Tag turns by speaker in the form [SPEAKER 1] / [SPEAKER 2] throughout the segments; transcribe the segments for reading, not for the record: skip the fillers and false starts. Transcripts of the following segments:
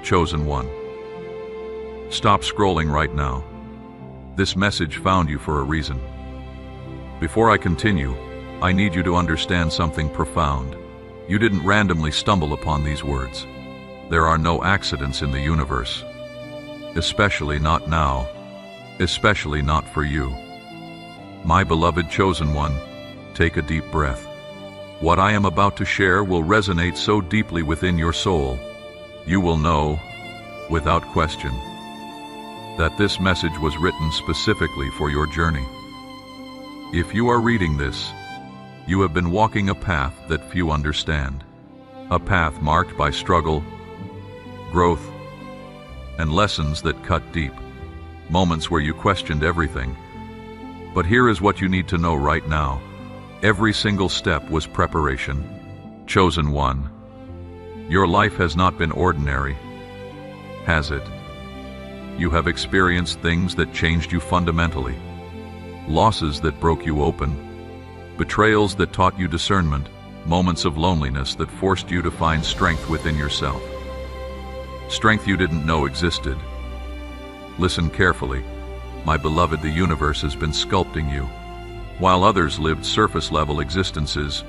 [SPEAKER 1] Chosen one. Stop scrolling right now. This message found you for a reason. Before I continue, I need you to understand something profound. You didn't randomly stumble upon these words. There are no accidents in the universe. Especially not now. Especially not for you. My beloved chosen one, take a deep breath. What I am about to share will resonate so deeply within your soul, you will know, without question, that this message was written specifically for your journey. If you are reading this, you have been walking a path that few understand. A path marked by struggle, growth, and lessons that cut deep. Moments where you questioned everything. But here is what you need to know right now. Every single step was preparation. Chosen one. Your life has not been ordinary, has it? You have experienced things that changed you fundamentally. Losses that broke you open. Betrayals that taught you discernment. Moments of loneliness that forced you to find strength within yourself. Strength you didn't know existed. Listen carefully. My beloved, the universe has been sculpting you. While others lived surface-level existences,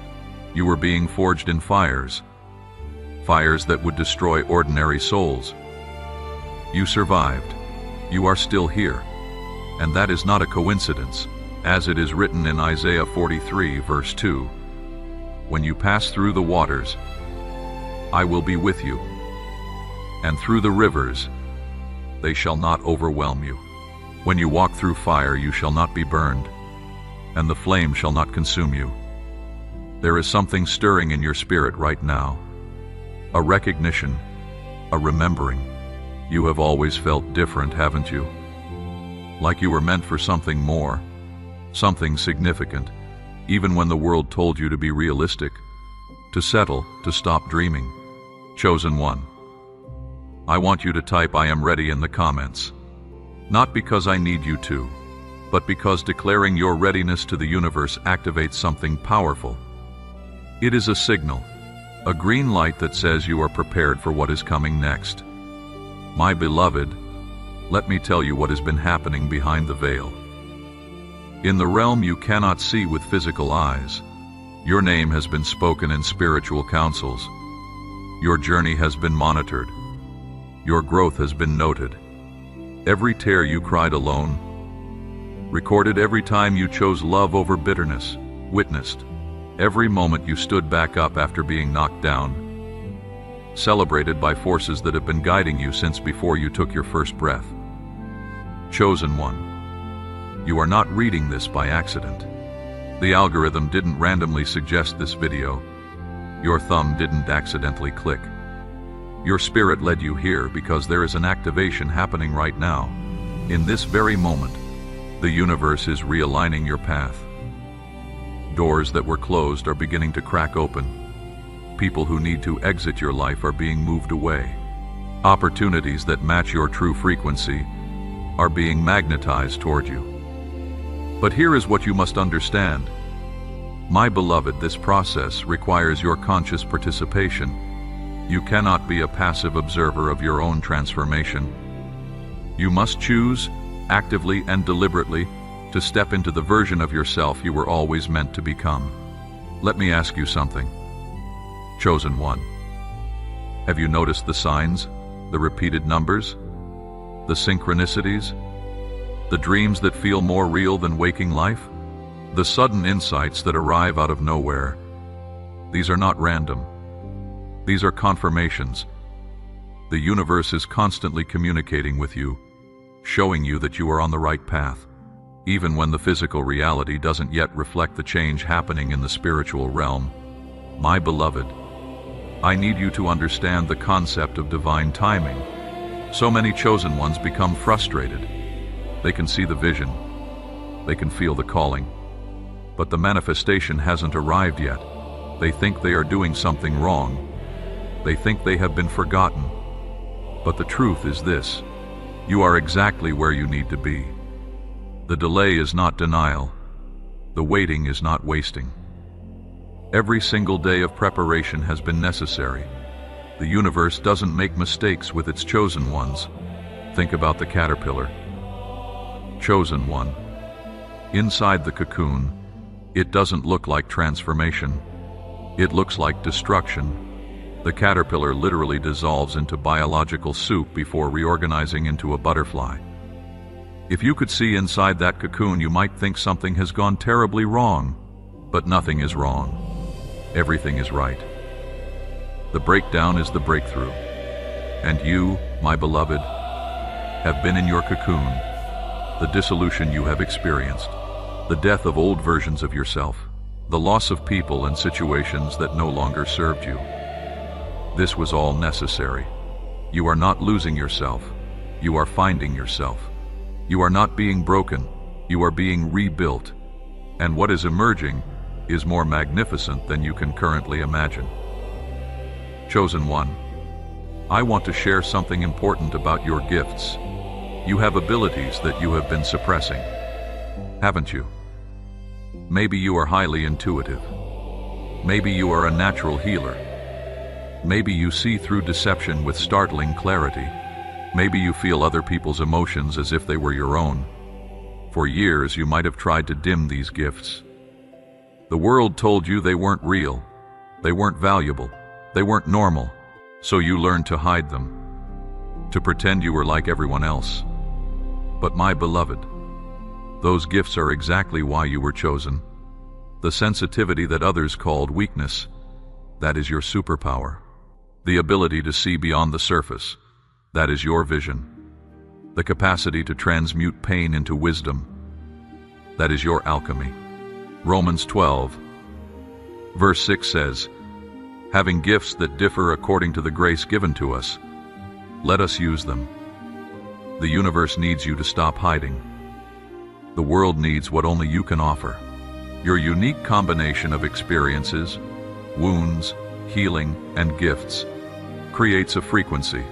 [SPEAKER 1] you were being forged in fires. Fires that would destroy ordinary souls. You survived. You are still here. And that is not a coincidence, as it is written in Isaiah 43, verse 2. When you pass through the waters, I will be with you. And through the rivers, they shall not overwhelm you. When you walk through fire, you shall not be burned, and the flame shall not consume you. There is something stirring in your spirit right now. A recognition, a remembering. You have always felt different, haven't you? Like you were meant for something more, something significant, even when the world told you to be realistic, to settle, to stop dreaming. Chosen one. I want you to type "I am ready" in the comments. Not because I need you to, but because declaring your readiness to the universe activates something powerful. It is a signal, a green light that says you are prepared for what is coming next. My beloved, let me tell you what has been happening behind the veil. In the realm you cannot see with physical eyes, your name has been spoken in spiritual councils. Your journey has been monitored. Your growth has been noted. Every tear you cried alone, recorded every time you chose love over bitterness, witnessed every moment you stood back up after being knocked down, celebrated by forces that have been guiding you since before you took your first breath. Chosen one. You are not reading this by accident. The algorithm didn't randomly suggest this video. Your thumb didn't accidentally click. Your spirit led you here because there is an activation happening right now. In this very moment, the universe is realigning your path. Doors that were closed are beginning to crack open. People who need to exit your life are being moved away. Opportunities that match your true frequency are being magnetized toward you. But here is what you must understand. My beloved, this process requires your conscious participation. You cannot be a passive observer of your own transformation. You must choose, actively and deliberately, to step into the version of yourself you were always meant to become. Let me ask you something. Chosen one. Have you noticed the signs, the repeated numbers, the synchronicities, the dreams that feel more real than waking life, the sudden insights that arrive out of nowhere? These are not random. These are confirmations. The universe is constantly communicating with you, showing you that you are on the right path, even when the physical reality doesn't yet reflect the change happening in the spiritual realm. My beloved, I need you to understand the concept of divine timing. So many chosen ones become frustrated. They can see the vision. They can feel the calling. But the manifestation hasn't arrived yet. They think they are doing something wrong. They think they have been forgotten. But the truth is this: you are exactly where you need to be. The delay is not denial. The waiting is not wasting. Every single day of preparation has been necessary. The universe doesn't make mistakes with its chosen ones. Think about the caterpillar. Chosen one. Inside the cocoon, it doesn't look like transformation. It looks like destruction. The caterpillar literally dissolves into biological soup before reorganizing into a butterfly. If you could see inside that cocoon, you might think something has gone terribly wrong. But nothing is wrong. Everything is right. The breakdown is the breakthrough. And you, my beloved, have been in your cocoon. The dissolution you have experienced. The death of old versions of yourself. The loss of people and situations that no longer served you. This was all necessary. You are not losing yourself. You are finding yourself. You are not being broken. You are being rebuilt. And what is emerging is more magnificent than you can currently imagine. Chosen one, I want to share something important about your gifts. You have abilities that you have been suppressing, haven't you? Maybe you are highly intuitive. Maybe you are a natural healer. Maybe you see through deception with startling clarity. Maybe you feel other people's emotions as if they were your own. For years, you might have tried to dim these gifts. The world told you they weren't real, they weren't valuable, they weren't normal, so you learned to hide them, to pretend you were like everyone else. But my beloved, those gifts are exactly why you were chosen. The sensitivity that others called weakness, that is your superpower. The ability to see beyond the surface, that is your vision. The capacity to transmute pain into wisdom, that is your alchemy. Romans 12, verse 6 says, having gifts that differ according to the grace given to us, let us use them. The universe needs you to stop hiding. The world needs what only you can offer. Your unique combination of experiences, wounds, healing, and gifts creates a frequency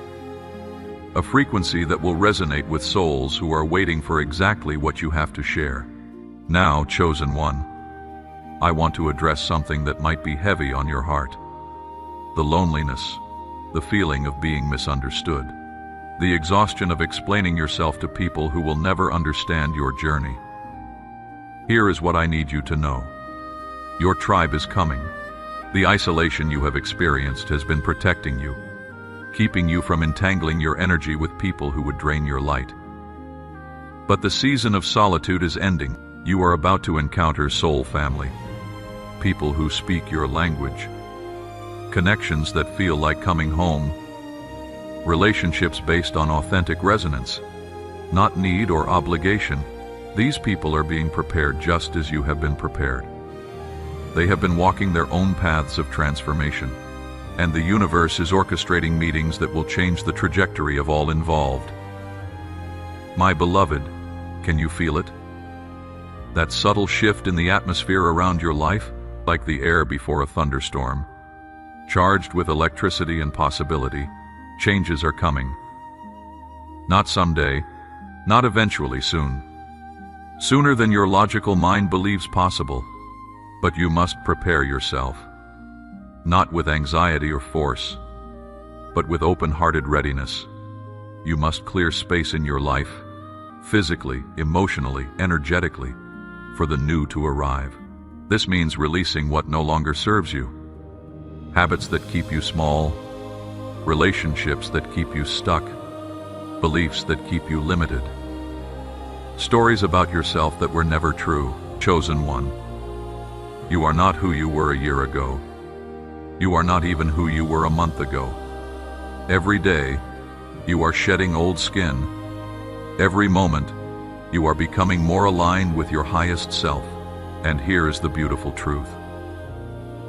[SPEAKER 1] that will resonate with souls who are waiting for exactly what you have to share. Now, chosen one, I want to address something that might be heavy on your heart. The loneliness, the feeling of being misunderstood, the exhaustion of explaining yourself to people who will never understand your journey. Here is what I need you to know. Your tribe is coming. The isolation you have experienced has been protecting you, keeping you from entangling your energy with people who would drain your light. But the season of solitude is ending. You are about to encounter soul family, people who speak your language, connections that feel like coming home, relationships based on authentic resonance, not need or obligation. These people are being prepared just as you have been prepared. They have been walking their own paths of transformation, and the universe is orchestrating meetings that will change the trajectory of all involved. My beloved, can you feel it? That subtle shift in the atmosphere around your life, like the air before a thunderstorm, charged with electricity and possibility. Changes are coming. Not someday, not eventually, soon. Sooner than your logical mind believes possible. But you must prepare yourself, not with anxiety or force, but with open-hearted readiness. You must clear space in your life, physically, emotionally, energetically, for the new to arrive. This means releasing what no longer serves you. Habits that keep you small, relationships that keep you stuck, beliefs that keep you limited, stories about yourself that were never true. Chosen one, you are not who you were a year ago. You are not even who you were a month ago. Every day, you are shedding old skin. Every moment, you are becoming more aligned with your highest self. And here is the beautiful truth.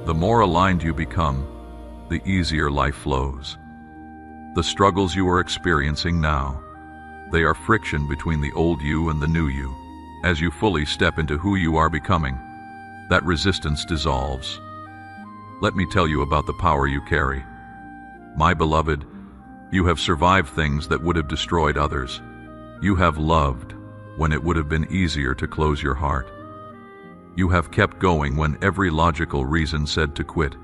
[SPEAKER 1] The more aligned you become, the easier life flows. The struggles you are experiencing now, they are friction between the old you and the new you. As you fully step into who you are becoming, that resistance dissolves. Let me tell you about the power you carry. My beloved, you have survived things that would have destroyed others. You have loved when it would have been easier to close your heart. You have kept going when every logical reason said to quit.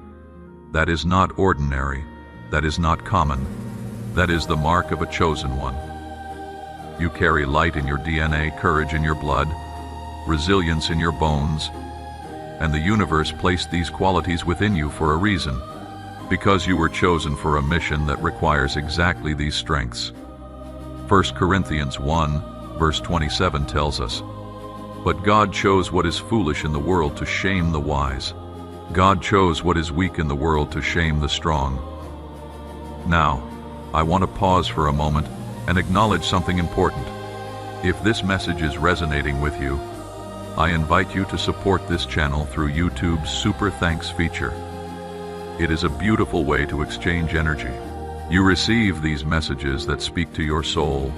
[SPEAKER 1] That is not ordinary. That is not common. That is the mark of a chosen one. You carry light in your DNA, courage in your blood, resilience in your bones, and the universe placed these qualities within you for a reason, because you were chosen for a mission that requires exactly these strengths. 1 Corinthians 1, verse 27 tells us, "But God chose what is foolish in the world to shame the wise. God chose what is weak in the world to shame the strong." Now, I want to pause for a moment and acknowledge something important. If this message is resonating with you, I invite you to support this channel through YouTube's Super Thanks feature. It is a beautiful way to exchange energy. You receive these messages that speak to your soul,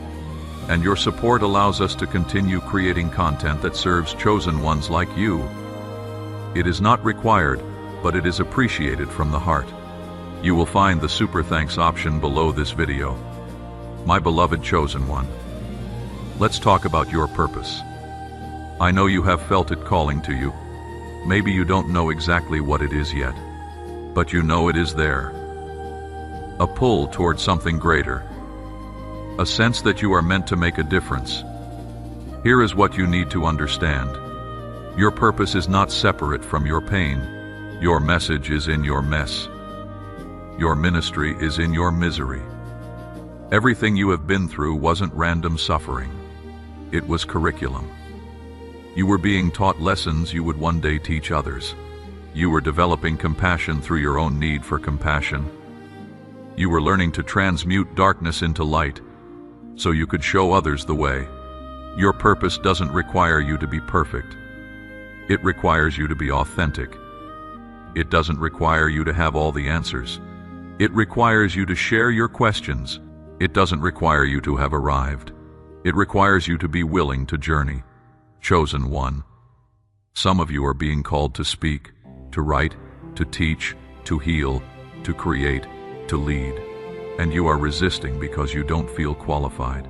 [SPEAKER 1] and your support allows us to continue creating content that serves chosen ones like you. It is not required, but it is appreciated from the heart. You will find the Super Thanks option below this video. My beloved chosen one, let's talk about your purpose. I know you have felt it calling to you. Maybe you don't know exactly what it is yet, but you know it is there. A pull toward something greater. A sense that you are meant to make a difference. Here is what you need to understand. Your purpose is not separate from your pain. Your message is in your mess. Your ministry is in your misery. Everything you have been through wasn't random suffering. It was curriculum. You were being taught lessons you would one day teach others. You were developing compassion through your own need for compassion. You were learning to transmute darkness into light so you could show others the way. Your purpose doesn't require you to be perfect. It requires you to be authentic. It doesn't require you to have all the answers. It requires you to share your questions. It doesn't require you to have arrived. It requires you to be willing to journey. Chosen one. Some of you are being called to speak, to write, to teach, to heal, to create, to lead. And you are resisting because you don't feel qualified.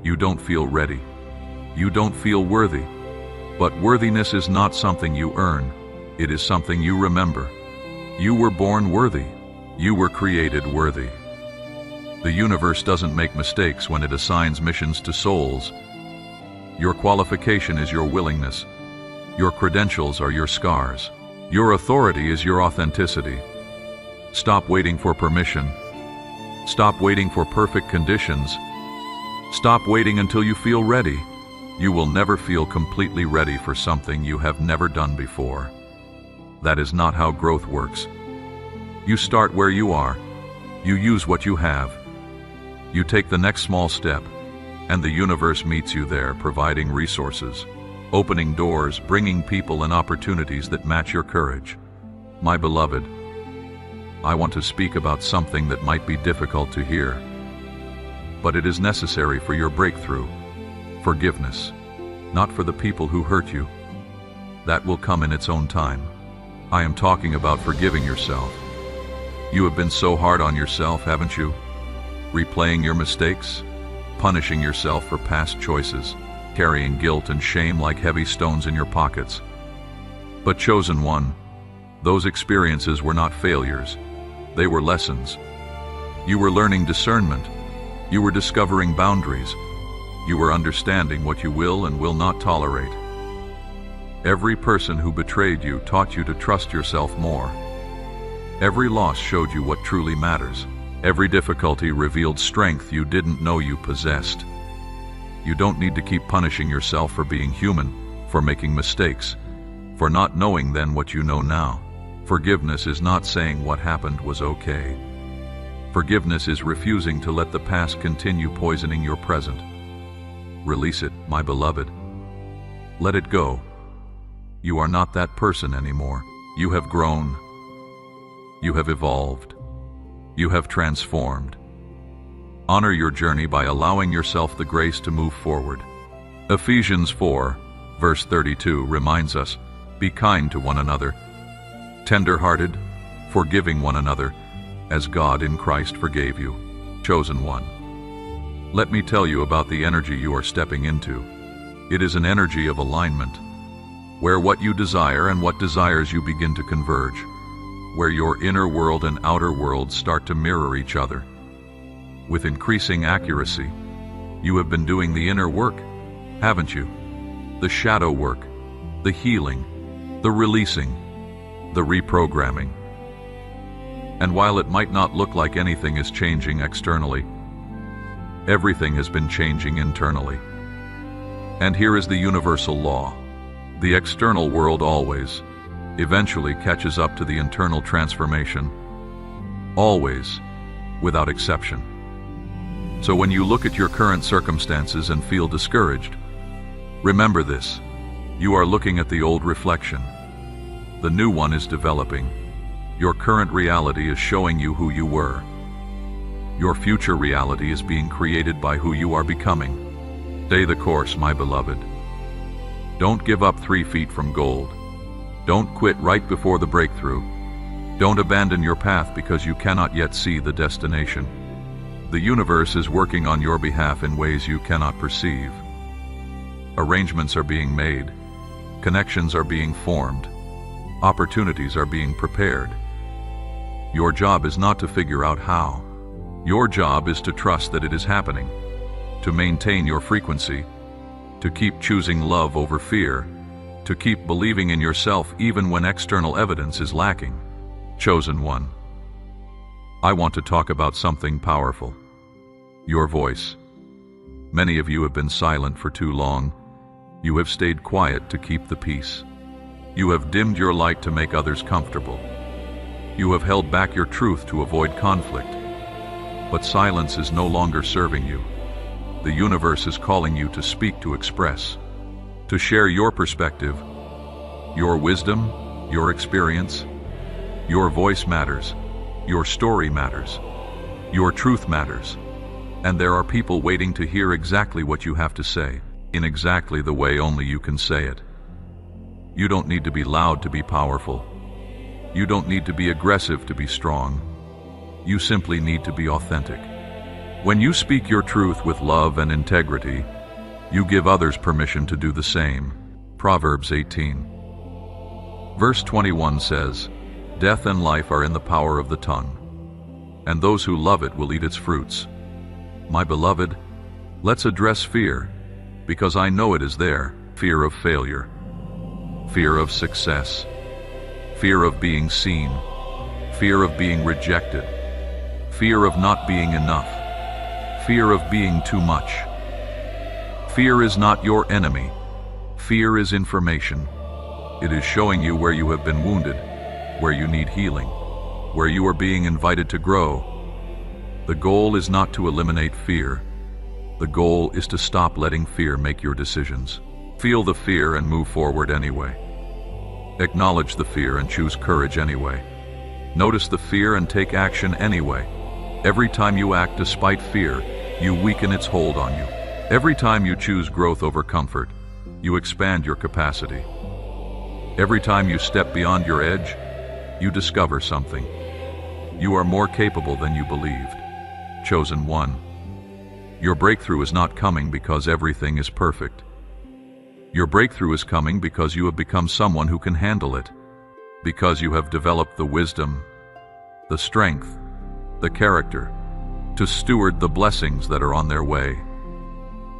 [SPEAKER 1] You don't feel ready. You don't feel worthy. But worthiness is not something you earn. It is something you remember. You were born worthy. You were created worthy. The universe doesn't make mistakes when it assigns missions to souls. Your qualification is your willingness. Your credentials are your scars. Your authority is your authenticity. Stop waiting for permission. Stop waiting for perfect conditions. Stop waiting until you feel ready. You will never feel completely ready for something you have never done before. That is not how growth works. You start where you are. You use what you have. You take the next small step, and the universe meets you there, providing resources, opening doors, bringing people and opportunities that match your courage. My beloved, I want to speak about something that might be difficult to hear, but it is necessary for your breakthrough. Forgiveness, not for the people who hurt you. That will come in its own time. I am talking about forgiving yourself. You have been so hard on yourself, haven't you? Replaying your mistakes, punishing yourself for past choices, carrying guilt and shame like heavy stones in your pockets. But chosen one, those experiences were not failures. They were lessons. You were learning discernment. You were discovering boundaries. You were understanding what you will and will not tolerate. Every person who betrayed you taught you to trust yourself more. Every loss showed you what truly matters. Every difficulty revealed strength you didn't know you possessed. You don't need to keep punishing yourself for being human, for making mistakes, for not knowing then what you know now. Forgiveness is not saying what happened was okay. Forgiveness is refusing to let the past continue poisoning your present. Release it, my beloved. Let it go. You are not that person anymore. You have grown. You have evolved. You have transformed. Honor your journey by allowing yourself the grace to move forward. Ephesians 4, verse 32 reminds us, be kind to one another, tender-hearted, forgiving one another, as God in Christ forgave you. Chosen one. Let me tell you about the energy you are stepping into. It is an energy of alignment, where what you desire and what desires you begin to converge. where your inner world and outer world start to mirror each other. With increasing accuracy, you have been doing the inner work, haven't you? The shadow work, the healing, the releasing, the reprogramming. And while it might not look like anything is changing externally, everything has been changing internally. And here is the universal law. The external world always, eventually catches up to the internal transformation. Always, without exception. So when you look at your current circumstances and feel discouraged, remember this: you are looking at the old reflection. The new one is developing. Your current reality is showing you who you were. Your future reality is being created by who you are becoming. Stay the course, my beloved. Don't give up 3 feet from gold. Don't quit right before the breakthrough. Don't abandon your path because you cannot yet see the destination. The universe is working on your behalf in ways you cannot perceive. Arrangements are being made. Connections are being formed. Opportunities are being prepared. Your job is not to figure out how. Your job is to trust that it is happening, to maintain your frequency, to keep choosing love over fear, to keep believing in yourself even when external evidence is lacking. Chosen one. I want to talk about something powerful. Your voice. Many of you have been silent for too long. You have stayed quiet to keep the peace. You have dimmed your light to make others comfortable. You have held back your truth to avoid conflict. But silence is no longer serving you. The universe is calling you to speak, to express, to share your perspective, your wisdom, your experience. Your voice matters. Your story matters. Your truth matters. And there are people waiting to hear exactly what you have to say, in exactly the way only you can say it. You don't need to be loud to be powerful. You don't need to be aggressive to be strong. You simply need to be authentic. When you speak your truth with love and integrity, you give others permission to do the same. Proverbs 18. Verse 21 says, "Death and life are in the power of the tongue, and those who love it will eat its fruits." My beloved, let's address fear, because I know it is there. Fear of failure, fear of success, fear of being seen, fear of being rejected, fear of not being enough, fear of being too much. Fear is not your enemy. Fear is information. It is showing you where you have been wounded, where you need healing, where you are being invited to grow. The goal is not to eliminate fear. The goal is to stop letting fear make your decisions. Feel the fear and move forward anyway. Acknowledge the fear and choose courage anyway. Notice the fear and take action anyway. Every time you act despite fear, you weaken its hold on you. Every time you choose growth over comfort, you expand your capacity. Every time you step beyond your edge, you discover something. You are more capable than you believed. Chosen one. Your breakthrough is not coming because everything is perfect. Your breakthrough is coming because you have become someone who can handle it, because you have developed the wisdom, the strength, the character, to steward the blessings that are on their way.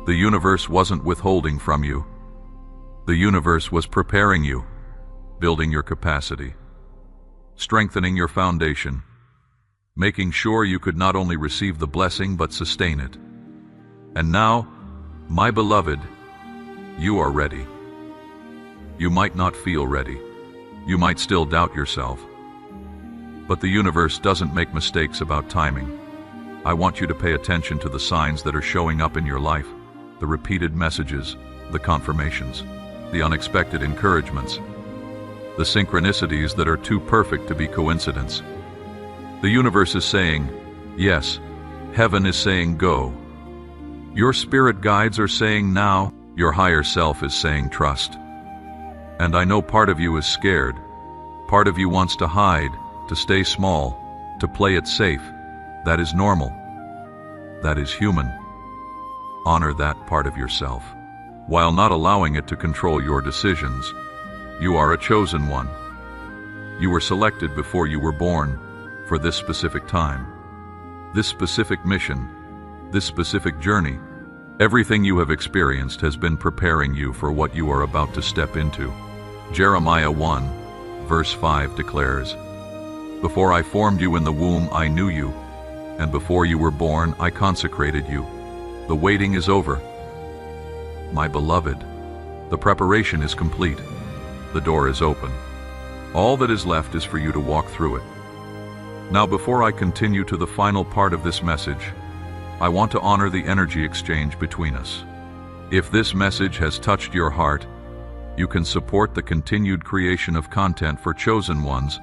[SPEAKER 1] The universe wasn't withholding from you. The universe was preparing you, building your capacity, strengthening your foundation, making sure you could not only receive the blessing but sustain it. And now, my beloved, you are ready. You might not feel ready. You might still doubt yourself. But the universe doesn't make mistakes about timing. I want you to pay attention to the signs that are showing up in your life, the repeated messages, the confirmations, the unexpected encouragements, the synchronicities that are too perfect to be coincidence. The universe is saying, yes. Heaven is saying, go. Your spirit guides are saying, now. Your higher self is saying, trust. And I know part of you is scared. Part of you wants to hide, to stay small, to play it safe. That is normal. That is human. Honor that part of yourself, while not allowing it to control your decisions. You are a chosen one. You were selected before you were born for this specific time, this specific mission, this specific journey. Everything you have experienced has been preparing you for what you are about to step into. Jeremiah 1, verse 5 declares, "Before I formed you in the womb, I knew you, and before you were born, I consecrated you." The waiting is over. My beloved, the preparation is complete. The door is open. All that is left is for you to walk through it. Now, before I continue to the final part of this message, I want to honor the energy exchange between us. If this message has touched your heart, you can support the continued creation of content for chosen ones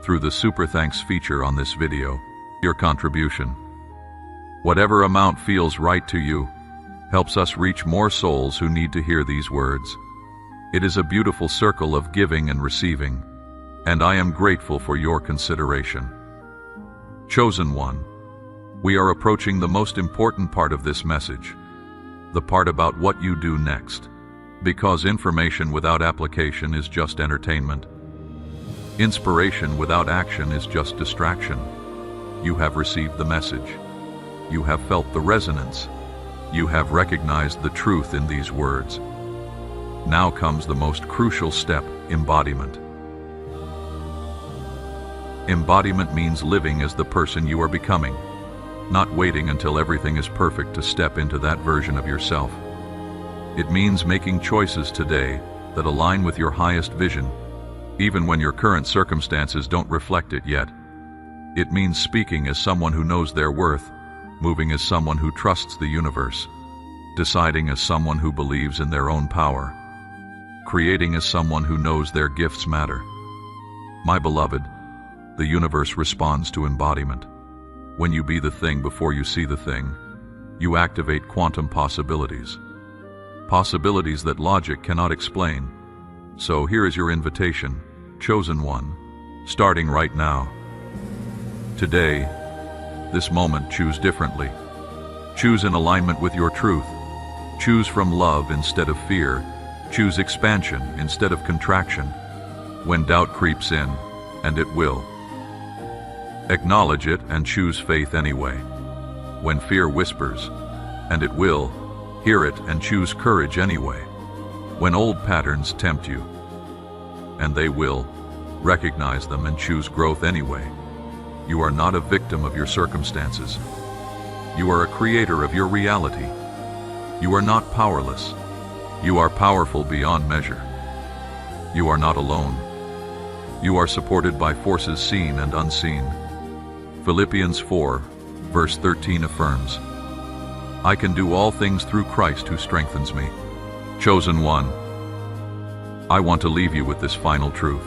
[SPEAKER 1] through the Super Thanks feature on this video. Your contribution, whatever amount feels right to you, helps us reach more souls who need to hear these words. It is a beautiful circle of giving and receiving, and I am grateful for your consideration. Chosen one, we are approaching the most important part of this message, the part about what you do next, because information without application is just entertainment. Inspiration without action is just distraction. You have received the message. You have felt the resonance. You have recognized the truth in these words. Now comes the most crucial step, embodiment. Embodiment means living as the person you are becoming, not waiting until everything is perfect to step into that version of yourself. It means making choices today that align with your highest vision, even when your current circumstances don't reflect it yet. It means speaking as someone who knows their worth, moving as someone who trusts the universe, deciding as someone who believes in their own power, creating as someone who knows their gifts matter. My beloved, the universe responds to embodiment. When you be the thing before you see the thing, you activate quantum possibilities. Possibilities that logic cannot explain. So here is your invitation, chosen one, starting right now. Today, this moment, choose differently. Choose in alignment with your truth. Choose from love instead of fear. Choose expansion instead of contraction. When doubt creeps in, and it will, acknowledge it and choose faith anyway. When fear whispers, and it will, hear it and choose courage anyway. When old patterns tempt you, and they will, recognize them and choose growth anyway. You are not a victim of your circumstances. You are a creator of your reality. You are not powerless. You are powerful beyond measure. You are not alone. You are supported by forces seen and unseen. Philippians 4, verse 13 affirms, "I can do all things through Christ who strengthens me." Chosen one, I want to leave you with this final truth.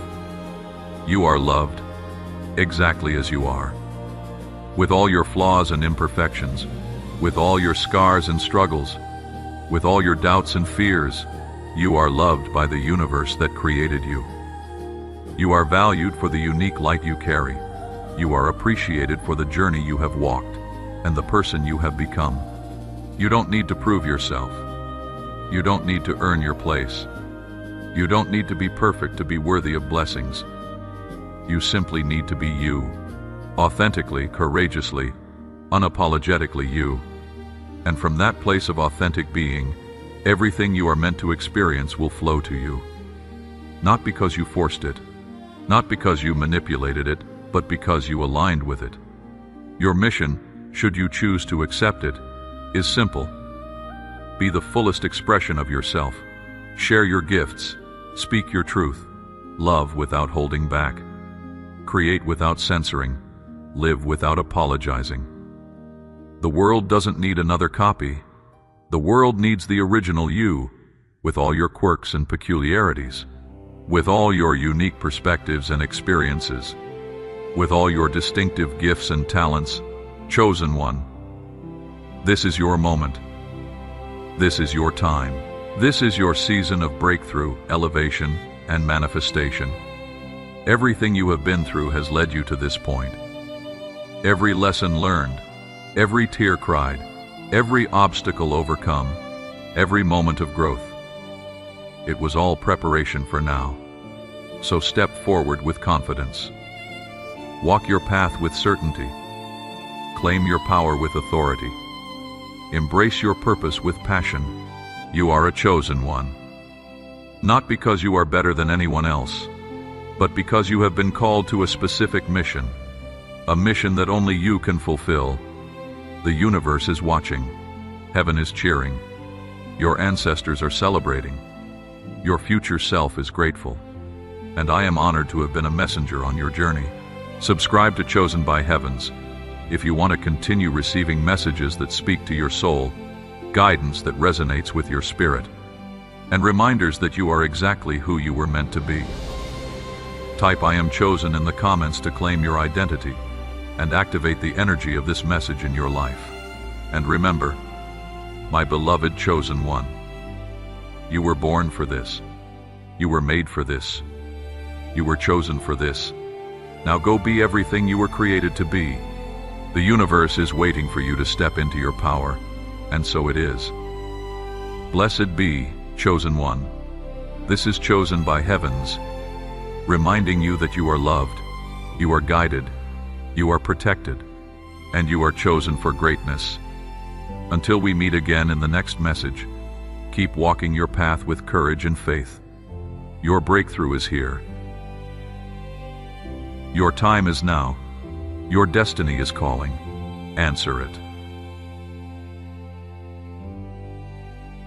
[SPEAKER 1] You are loved, exactly as you are. With all your flaws and imperfections, with all your scars and struggles, with all your doubts and fears, you are loved by the universe that created you. You are valued for the unique light you carry. You are appreciated for the journey you have walked and the person you have become. You don't need to prove yourself. You don't need to earn your place. You don't need to be perfect to be worthy of blessings. You simply need to be you, authentically, courageously, unapologetically you. And from that place of authentic being, everything you are meant to experience will flow to you. Not because you forced it, not because you manipulated it, but because you aligned with it. Your mission, should you choose to accept it, is simple. Be the fullest expression of yourself. Share your gifts. Speak your truth. Love without holding back. Create without censoring. Live without apologizing. The world doesn't need another copy. The world needs the original you, with all your quirks and peculiarities, with all your unique perspectives and experiences, with all your distinctive gifts and talents. Chosen one, this is your moment. This is your time. This is your season of breakthrough, elevation, and manifestation. Everything you have been through has led you to this point. Every lesson learned, every tear cried, every obstacle overcome, every moment of growth. It was all preparation for now. So step forward with confidence. Walk your path with certainty. Claim your power with authority. Embrace your purpose with passion. You are a chosen one. Not because you are better than anyone else, but because you have been called to a specific mission. A mission that only you can fulfill. The universe is watching. Heaven is cheering. Your ancestors are celebrating. Your future self is grateful. And I am honored to have been a messenger on your journey. Subscribe to Chosen by Heavens if you want to continue receiving messages that speak to your soul, guidance that resonates with your spirit, and reminders that you are exactly who you were meant to be. Type "I am chosen" in the comments to claim your identity and activate the energy of this message in your life. And remember, my beloved chosen one, you were born for this. You were made for this. You were chosen for this. Now go be everything you were created to be. The universe is waiting for you to step into your power, and so it is. Blessed be, chosen one. This is Chosen by Heavens, reminding you that you are loved, you are guided, you are protected, and you are chosen for greatness. Until we meet again in the next message, keep walking your path with courage and faith. Your breakthrough is here. Your time is now. Your destiny is calling. Answer it.